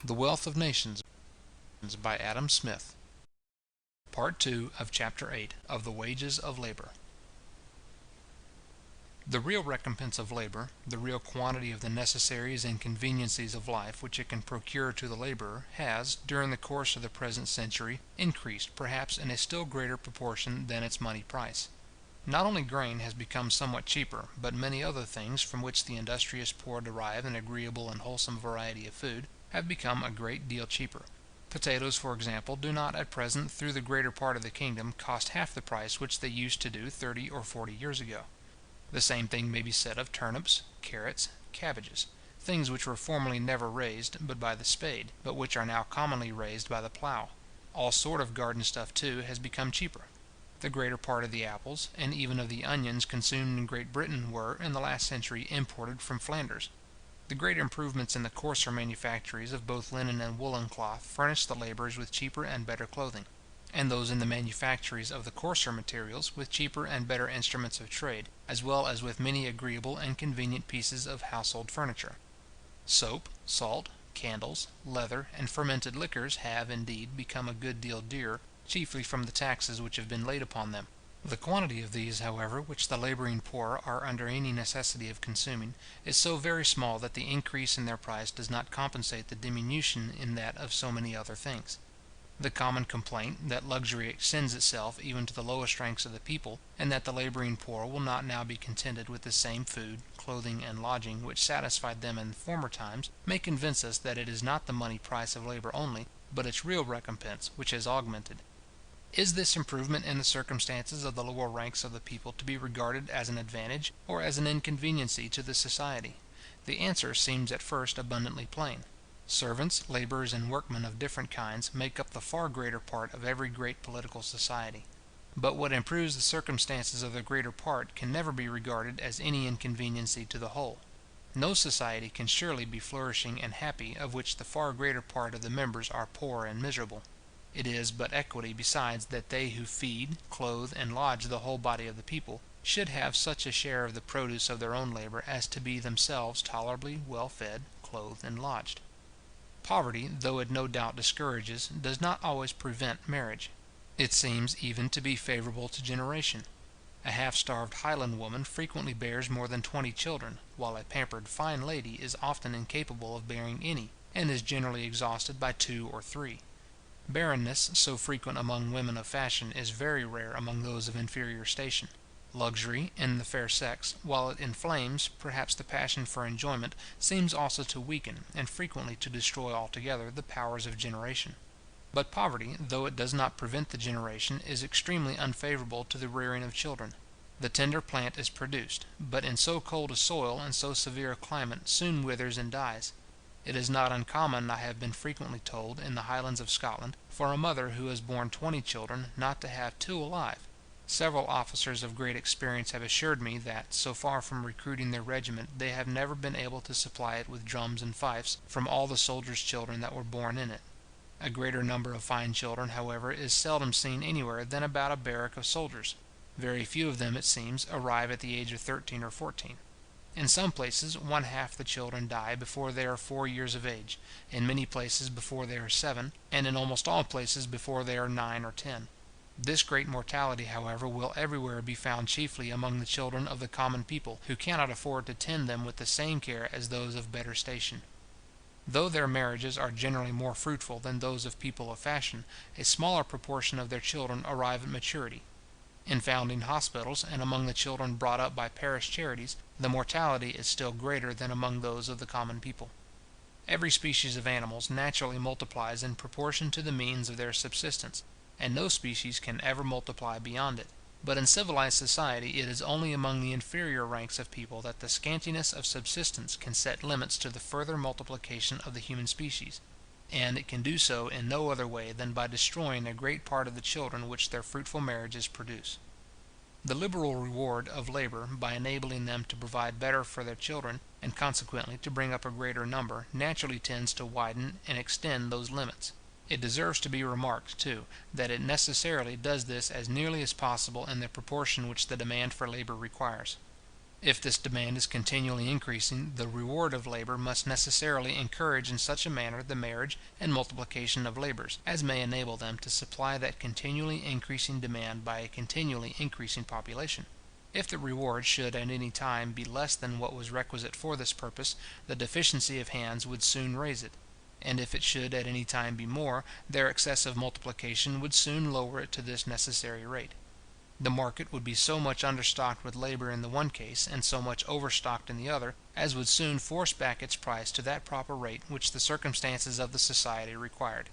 The Wealth of Nations, by Adam Smith. Part 2 of Chapter 8 of the Wages of Labor. The real recompense of labor, the real quantity of the necessaries and conveniencies of life which it can procure to the laborer, has, during the course of the present century, increased perhaps in a still greater proportion than its money price. Not only grain has become somewhat cheaper, but many other things from which the industrious poor derive an agreeable and wholesome variety of food, have become a great deal cheaper. Potatoes, for example, do not at present through the greater part of the kingdom cost half the price which they used to do 30 or 40 years ago. The same thing may be said of turnips, carrots, cabbages, things which were formerly never raised but by the spade, but which are now commonly raised by the plough. All sort of garden stuff, too, has become cheaper. The greater part of the apples, and even of the onions consumed in Great Britain were, in the last century, imported from Flanders. The great improvements in the coarser manufactories of both linen and woolen cloth furnish the labourers with cheaper and better clothing, and those in the manufactories of the coarser materials with cheaper and better instruments of trade, as well as with many agreeable and convenient pieces of household furniture. Soap, salt, candles, leather, and fermented liquors have, indeed, become a good deal dearer, chiefly from the taxes which have been laid upon them. The quantity of these, however, which the labouring poor are under any necessity of consuming, is so very small that the increase in their price does not compensate the diminution in that of so many other things. The common complaint, that luxury extends itself even to the lowest ranks of the people, and that the labouring poor will not now be contented with the same food, clothing, and lodging which satisfied them in former times, may convince us that it is not the money price of labour only, but its real recompense, which has augmented. Is this improvement in the circumstances of the lower ranks of the people to be regarded as an advantage, or as an inconveniency to the society? The answer seems at first abundantly plain. Servants, labourers, and workmen of different kinds make up the far greater part of every great political society. But what improves the circumstances of the greater part can never be regarded as any inconveniency to the whole. No society can surely be flourishing and happy of which the far greater part of the members are poor and miserable. It is but equity besides that they who feed, clothe, and lodge the whole body of the people, should have such a share of the produce of their own labour as to be themselves tolerably well fed, clothed, and lodged. Poverty, though it no doubt discourages, does not always prevent marriage. It seems even to be favourable to generation. A half-starved Highland woman frequently bears more than 20 children, while a pampered fine lady is often incapable of bearing any, and is generally exhausted by 2 or 3. Barrenness, so frequent among women of fashion, is very rare among those of inferior station. Luxury, in the fair sex, while it inflames, perhaps, the passion for enjoyment, seems also to weaken, and frequently to destroy altogether, the powers of generation. But poverty, though it does not prevent the generation, is extremely unfavourable to the rearing of children. The tender plant is produced, but in so cold a soil and so severe a climate soon withers and dies. It is not uncommon, I have been frequently told, in the Highlands of Scotland, for a mother who has borne 20 children not to have 2 alive. Several officers of great experience have assured me that, so far from recruiting their regiment, they have never been able to supply it with drums and fifes from all the soldiers' children that were born in it. A greater number of fine children, however, is seldom seen anywhere than about a barrack of soldiers. Very few of them, it seems, arrive at the age of 13 or 14. In some places, one half the children die before they are 4 years of age, in many places before they are 7, and in almost all places before they are 9 or 10. This great mortality, however, will everywhere be found chiefly among the children of the common people, who cannot afford to tend them with the same care as those of better station. Though their marriages are generally more fruitful than those of people of fashion, a smaller proportion of their children arrive at maturity. In founding hospitals, and among the children brought up by parish charities, the mortality is still greater than among those of the common people. Every species of animals naturally multiplies in proportion to the means of their subsistence, and no species can ever multiply beyond it. But in civilized society it is only among the inferior ranks of people that the scantiness of subsistence can set limits to the further multiplication of the human species, and it can do so in no other way than by destroying a great part of the children which their fruitful marriages produce. The liberal reward of labour, by enabling them to provide better for their children, and consequently to bring up a greater number, naturally tends to widen and extend those limits. It deserves to be remarked, too, that it necessarily does this as nearly as possible in the proportion which the demand for labour requires. If this demand is continually increasing, the reward of labour must necessarily encourage in such a manner the marriage and multiplication of labourers, as may enable them to supply that continually increasing demand by a continually increasing population. If the reward should at any time be less than what was requisite for this purpose, the deficiency of hands would soon raise it; and if it should at any time be more, their excessive multiplication would soon lower it to this necessary rate. The market would be so much understocked with labour in the one case, and so much overstocked in the other, as would soon force back its price to that proper rate which the circumstances of the society required.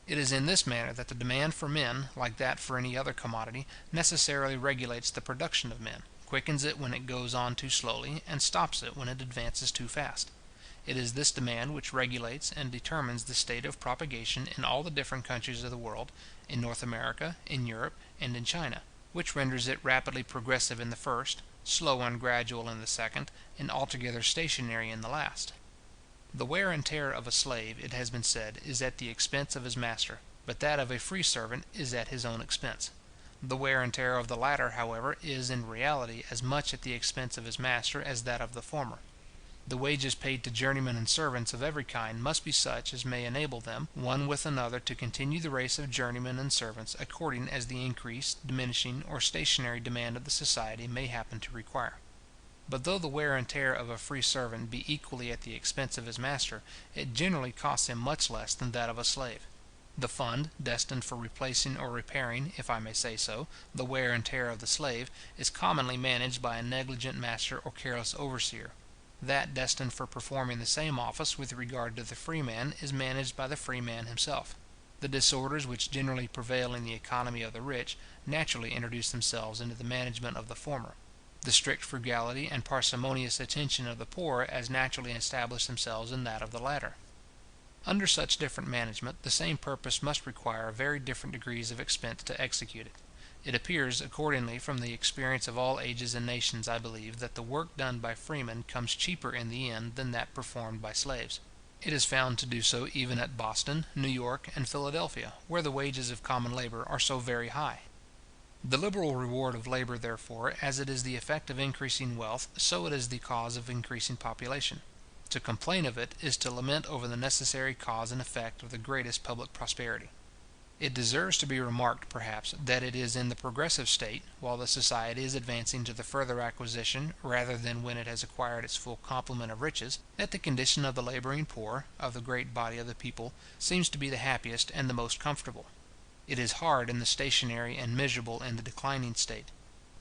It is in this manner that the demand for men, like that for any other commodity, necessarily regulates the production of men, quickens it when it goes on too slowly, and stops it when it advances too fast. It is this demand which regulates and determines the state of propagation in all the different countries of the world, in North America, in Europe, and in China, which renders it rapidly progressive in the first, slow and gradual in the second, and altogether stationary in the last. The wear and tear of a slave, it has been said, is at the expense of his master, but that of a free servant is at his own expense. The wear and tear of the latter, however, is in reality as much at the expense of his master as that of the former. The wages paid to journeymen and servants of every kind must be such as may enable them, one with another, to continue the race of journeymen and servants according as the increased, diminishing, or stationary demand of the society may happen to require. But though the wear and tear of a free servant be equally at the expense of his master, it generally costs him much less than that of a slave. The fund, destined for replacing or repairing, if I may say so, the wear and tear of the slave, is commonly managed by a negligent master or careless overseer. That destined for performing the same office with regard to the freeman is managed by the freeman himself. The disorders which generally prevail in the economy of the rich naturally introduce themselves into the management of the former. The strict frugality and parsimonious attention of the poor as naturally establish themselves in that of the latter. Under such different management, the same purpose must require very different degrees of expense to execute it. It appears, accordingly, from the experience of all ages and nations, I believe, that the work done by freemen comes cheaper in the end than that performed by slaves. It is found to do so even at Boston, New York, and Philadelphia, where the wages of common labour are so very high. The liberal reward of labour, therefore, as it is the effect of increasing wealth, so it is the cause of increasing population. To complain of it is to lament over the necessary cause and effect of the greatest public prosperity. It deserves to be remarked, perhaps, that it is in the progressive state, while the society is advancing to the further acquisition, rather than when it has acquired its full complement of riches, that the condition of the labouring poor, of the great body of the people, seems to be the happiest and the most comfortable. It is hard in the stationary and miserable in the declining state.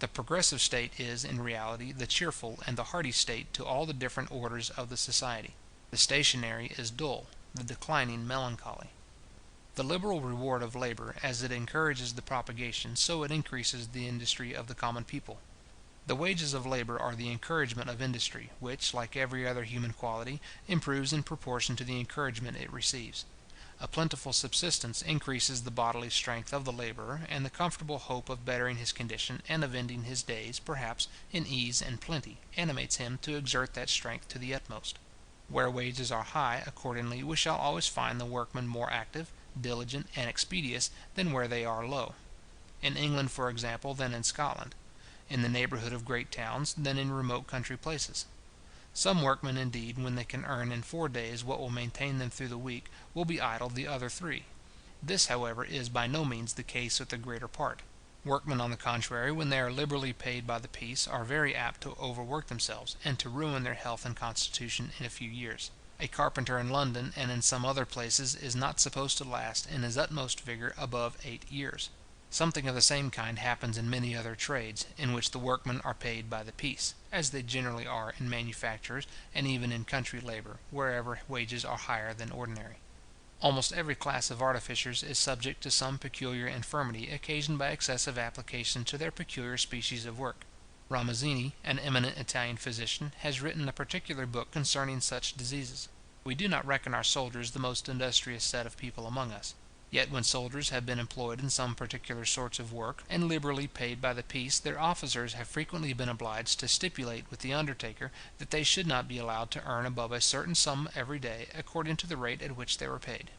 The progressive state is, in reality, the cheerful and the hearty state to all the different orders of the society. The stationary is dull, the declining melancholy. The liberal reward of labour, as it encourages the propagation, so it increases the industry of the common people. The wages of labour are the encouragement of industry, which, like every other human quality, improves in proportion to the encouragement it receives. A plentiful subsistence increases the bodily strength of the labourer, and the comfortable hope of bettering his condition, and of ending his days, perhaps, in ease and plenty, animates him to exert that strength to the utmost. Where wages are high, accordingly, we shall always find the workman more active, diligent, and expeditious than where they are low. In England, for example, than in Scotland. In the neighbourhood of great towns than in remote country places. Some workmen, indeed, when they can earn in 4 days what will maintain them through the week, will be idle the other 3. This, however, is by no means the case with the greater part. Workmen, on the contrary, when they are liberally paid by the piece, are very apt to overwork themselves, and to ruin their health and constitution in a few years. A carpenter in London and in some other places is not supposed to last in his utmost vigour above 8 years. Something of the same kind happens in many other trades, in which the workmen are paid by the piece, as they generally are in manufactures, and even in country labour, wherever wages are higher than ordinary. Almost every class of artificers is subject to some peculiar infirmity occasioned by excessive application to their peculiar species of work. Ramazzini, an eminent Italian physician, has written a particular book concerning such diseases. We do not reckon our soldiers the most industrious set of people among us. Yet when soldiers have been employed in some particular sorts of work, and liberally paid by the piece, their officers have frequently been obliged to stipulate with the undertaker that they should not be allowed to earn above a certain sum every day, according to the rate at which they were paid.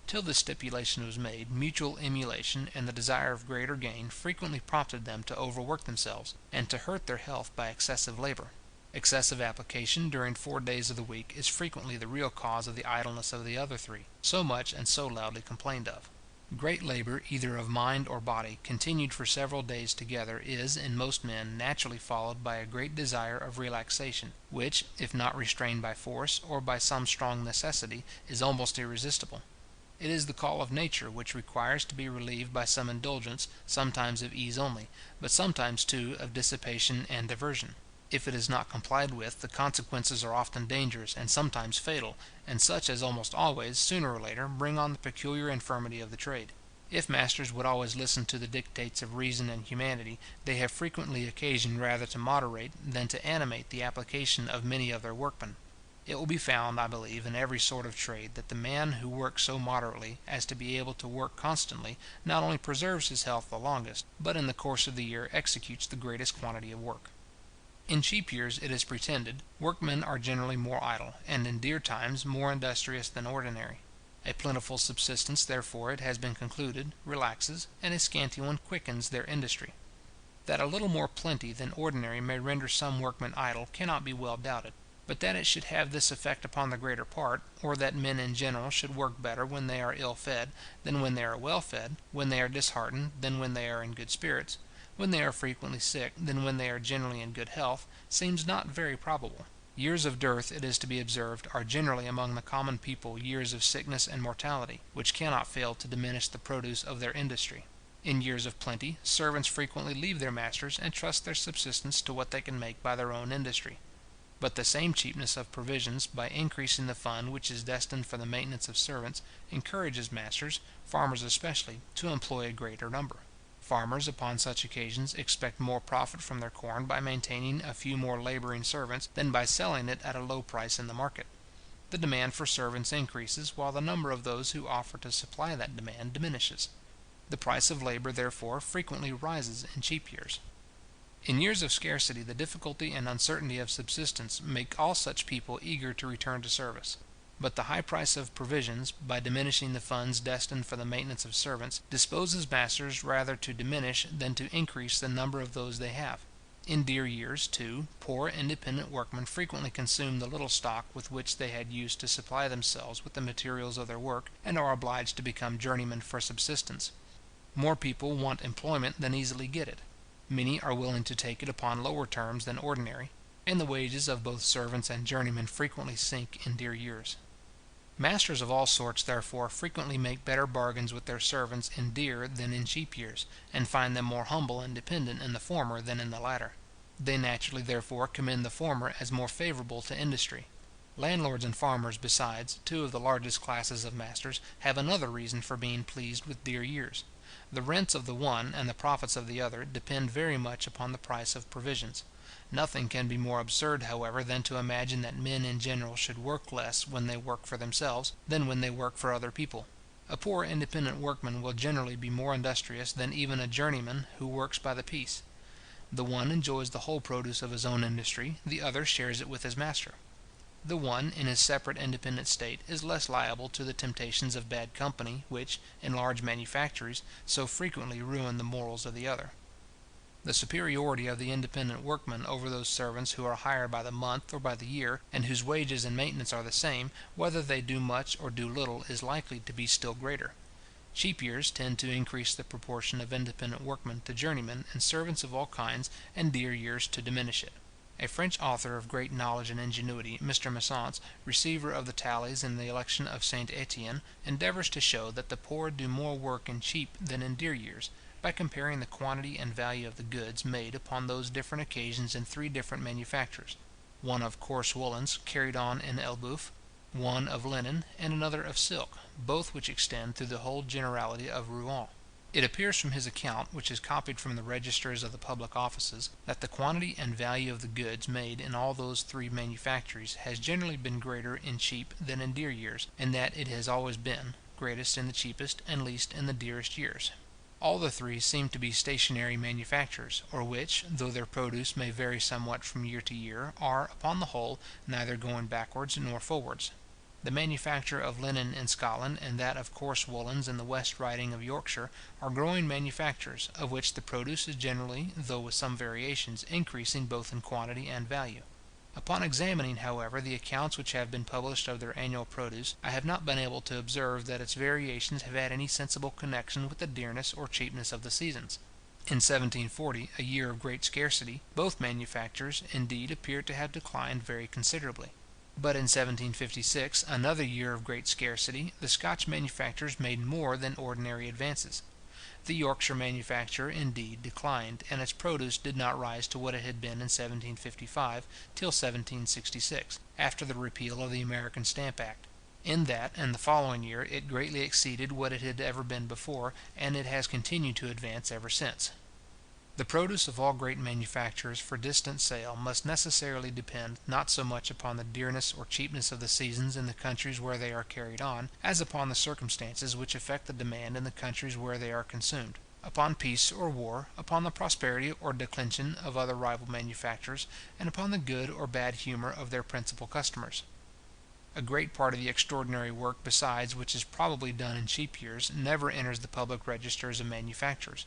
Till this stipulation was made, mutual emulation and the desire of greater gain frequently prompted them to overwork themselves, and to hurt their health by excessive labour. Excessive application during 4 days of the week is frequently the real cause of the idleness of the other 3, so much and so loudly complained of. Great labour, either of mind or body, continued for several days together, is, in most men, naturally followed by a great desire of relaxation, which, if not restrained by force, or by some strong necessity, is almost irresistible. It is the call of nature, which requires to be relieved by some indulgence, sometimes of ease only, but sometimes too of dissipation and diversion. If it is not complied with, the consequences are often dangerous, and sometimes fatal, and such as almost always, sooner or later, bring on the peculiar infirmity of the trade. If masters would always listen to the dictates of reason and humanity, they have frequently occasion rather to moderate than to animate the application of many of their workmen. It will be found, I believe, in every sort of trade, that the man who works so moderately as to be able to work constantly, not only preserves his health the longest, but in the course of the year executes the greatest quantity of work. In cheap years, it is pretended, workmen are generally more idle, and in dear times more industrious than ordinary. A plentiful subsistence, therefore, it has been concluded, relaxes, and a scanty one quickens their industry. That a little more plenty than ordinary may render some workmen idle cannot be well doubted. But that it should have this effect upon the greater part, or that men in general should work better when they are ill fed than when they are well fed, when they are disheartened than when they are in good spirits, when they are frequently sick than when they are generally in good health, seems not very probable. Years of dearth, it is to be observed, are generally among the common people years of sickness and mortality, which cannot fail to diminish the produce of their industry. In years of plenty, servants frequently leave their masters, and trust their subsistence to what they can make by their own industry. But the same cheapness of provisions, by increasing the fund which is destined for the maintenance of servants, encourages masters, farmers especially, to employ a greater number. Farmers, upon such occasions, expect more profit from their corn by maintaining a few more labouring servants than by selling it at a low price in the market. The demand for servants increases, while the number of those who offer to supply that demand diminishes. The price of labour, therefore, frequently rises in cheap years. In years of scarcity, the difficulty and uncertainty of subsistence make all such people eager to return to service. But the high price of provisions, by diminishing the funds destined for the maintenance of servants, disposes masters rather to diminish than to increase the number of those they have. In dear years, too, poor independent workmen frequently consume the little stock with which they had used to supply themselves with the materials of their work, and are obliged to become journeymen for subsistence. More people want employment than easily get it. Many are willing to take it upon lower terms than ordinary, and the wages of both servants and journeymen frequently sink in dear years. Masters of all sorts, therefore, frequently make better bargains with their servants in dear than in cheap years, and find them more humble and dependent in the former than in the latter. They naturally, therefore, commend the former as more favourable to industry. Landlords and farmers, besides, two of the largest classes of masters, have another reason for being pleased with dear years. The rents of the one, and the profits of the other, depend very much upon the price of provisions. Nothing can be more absurd, however, than to imagine that men in general should work less when they work for themselves, than when they work for other people. A poor independent workman will generally be more industrious than even a journeyman who works by the piece. The one enjoys the whole produce of his own industry, the other shares it with his master. The one, in his separate independent state, is less liable to the temptations of bad company, which, in large manufactories, so frequently ruin the morals of the other. The superiority of the independent workman over those servants who are hired by the month or by the year, and whose wages and maintenance are the same, whether they do much or do little, is likely to be still greater. Cheap years tend to increase the proportion of independent workmen to journeymen and servants of all kinds, and dear years to diminish it. A French author of great knowledge and ingenuity, Mr. Massance, receiver of the tallies in the election of St. Etienne, endeavours to show that the poor do more work in cheap than in dear years, by comparing the quantity and value of the goods made upon those different occasions in 3 different manufactures: one of coarse woollens carried on in Elbeuf, one of linen, and another of silk, both which extend through the whole generality of Rouen. It appears from his account, which is copied from the registers of the public offices, that the quantity and value of the goods made in all those 3 manufactories has generally been greater in cheap than in dear years, and that it has always been greatest in the cheapest and least in the dearest years. All the 3 seem to be stationary manufactures, or which, though their produce may vary somewhat from year to year, are, upon the whole, neither going backwards nor forwards. The manufacture of linen in Scotland, and that of coarse woollens in the West Riding of Yorkshire, are growing manufactures, of which the produce is generally, though with some variations, increasing both in quantity and value. Upon examining, however, the accounts which have been published of their annual produce, I have not been able to observe that its variations have had any sensible connection with the dearness or cheapness of the seasons. In 1740, a year of great scarcity, both manufactures, indeed, appear to have declined very considerably. But in 1756, another year of great scarcity, the Scotch manufacturers made more than ordinary advances. The Yorkshire manufacture, indeed, declined, and its produce did not rise to what it had been in 1755 till 1766, after the repeal of the American Stamp Act. In that and the following year it greatly exceeded what it had ever been before, and it has continued to advance ever since. The produce of all great manufactures for distant sale must necessarily depend not so much upon the dearness or cheapness of the seasons in the countries where they are carried on, as upon the circumstances which affect the demand in the countries where they are consumed, upon peace or war, upon the prosperity or declension of other rival manufactures, and upon the good or bad humour of their principal customers. A great part of the extraordinary work besides which is probably done in cheap years never enters the public registers of manufactures.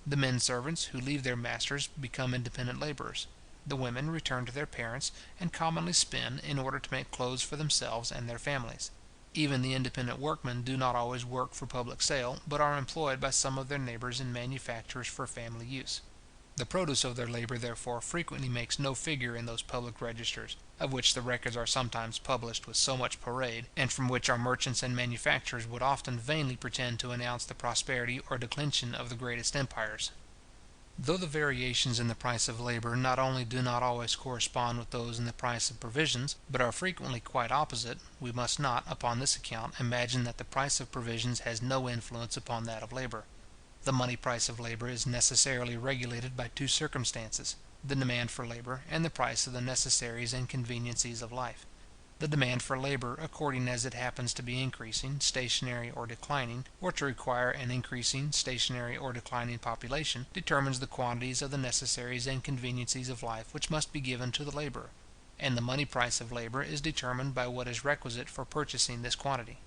The men servants who leave their masters become independent labourers. The women return to their parents, and commonly spin, in order to make clothes for themselves and their families. Even the independent workmen do not always work for public sale, but are employed by some of their neighbours in manufactures for family use. The produce of their labour, therefore, frequently makes no figure in those public registers, of which the records are sometimes published with so much parade, and from which our merchants and manufacturers would often vainly pretend to announce the prosperity or declension of the greatest empires. Though the variations in the price of labour not only do not always correspond with those in the price of provisions, but are frequently quite opposite, we must not, upon this account, imagine that the price of provisions has no influence upon that of labour. The money price of labour is necessarily regulated by two circumstances: the demand for labour, and the price of the necessaries and conveniencies of life. The demand for labour, according as it happens to be increasing, stationary, or declining, or to require an increasing, stationary, or declining population, determines the quantities of the necessaries and conveniencies of life which must be given to the labourer; and the money price of labour is determined by what is requisite for purchasing this quantity.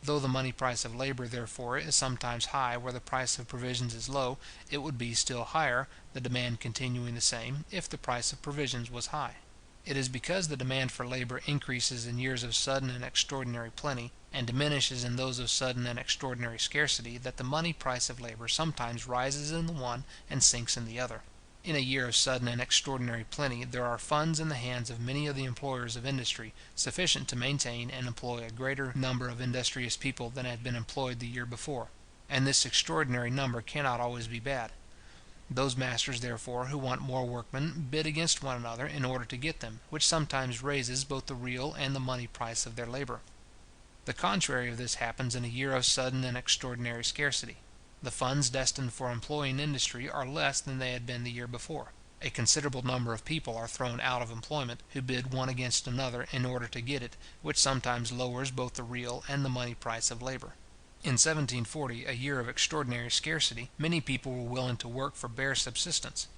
Though the money price of labour, therefore, is sometimes high where the price of provisions is low, it would be still higher, the demand continuing the same, if the price of provisions was high. It is because the demand for labour increases in years of sudden and extraordinary plenty, and diminishes in those of sudden and extraordinary scarcity, that the money price of labour sometimes rises in the one and sinks in the other. In a year of sudden and extraordinary plenty, there are funds in the hands of many of the employers of industry, sufficient to maintain and employ a greater number of industrious people than had been employed the year before, and this extraordinary number cannot always be bad. Those masters, therefore, who want more workmen, bid against one another in order to get them, which sometimes raises both the real and the money price of their labour. The contrary of this happens in a year of sudden and extraordinary scarcity. The funds destined for employing industry are less than they had been the year before. A considerable number of people are thrown out of employment, who bid one against another in order to get it, which sometimes lowers both the real and the money price of labour. In 1740, a year of extraordinary scarcity, many people were willing to work for bare subsistence.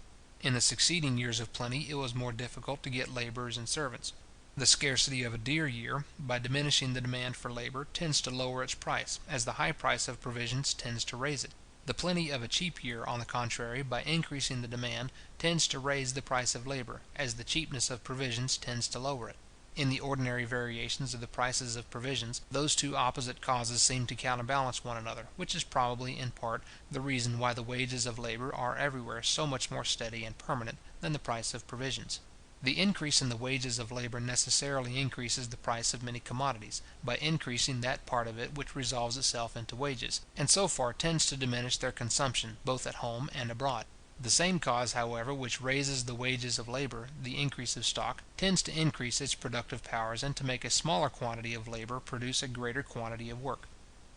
In the succeeding years of plenty, it was more difficult to get labourers and servants. The scarcity of a dear year, by diminishing the demand for labour, tends to lower its price, as the high price of provisions tends to raise it. The plenty of a cheap year, on the contrary, by increasing the demand, tends to raise the price of labour, as the cheapness of provisions tends to lower it. In the ordinary variations of the prices of provisions, those two opposite causes seem to counterbalance one another, which is probably, in part, the reason why the wages of labour are everywhere so much more steady and permanent than the price of provisions. The increase in the wages of labour necessarily increases the price of many commodities, by increasing that part of it which resolves itself into wages, and so far tends to diminish their consumption, both at home and abroad. The same cause, however, which raises the wages of labour, the increase of stock, tends to increase its productive powers, and to make a smaller quantity of labour produce a greater quantity of work.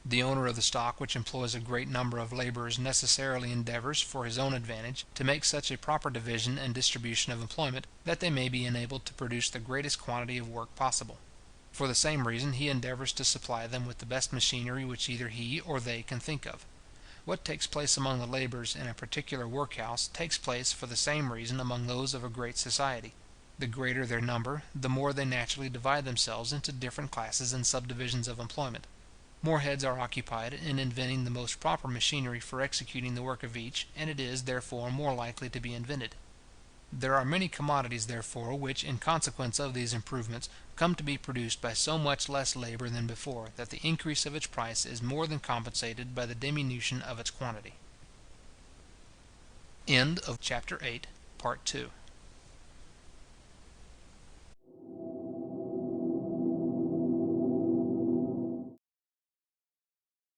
The owner of the stock which employs a great number of labourers necessarily endeavours, for his own advantage, to make such a proper division and distribution of employment, that they may be enabled to produce the greatest quantity of work possible. For the same reason he endeavours to supply them with the best machinery which either he or they can think of. What takes place among the labourers in a particular workhouse takes place for the same reason among those of a great society. The greater their number, the more they naturally divide themselves into different classes and subdivisions of employment. More heads are occupied in inventing the most proper machinery for executing the work of each, and it is, therefore, more likely to be invented. There are many commodities, therefore, which, in consequence of these improvements, come to be produced by so much less labour than before, that the increase of its price is more than compensated by the diminution of its quantity. Chapter 8.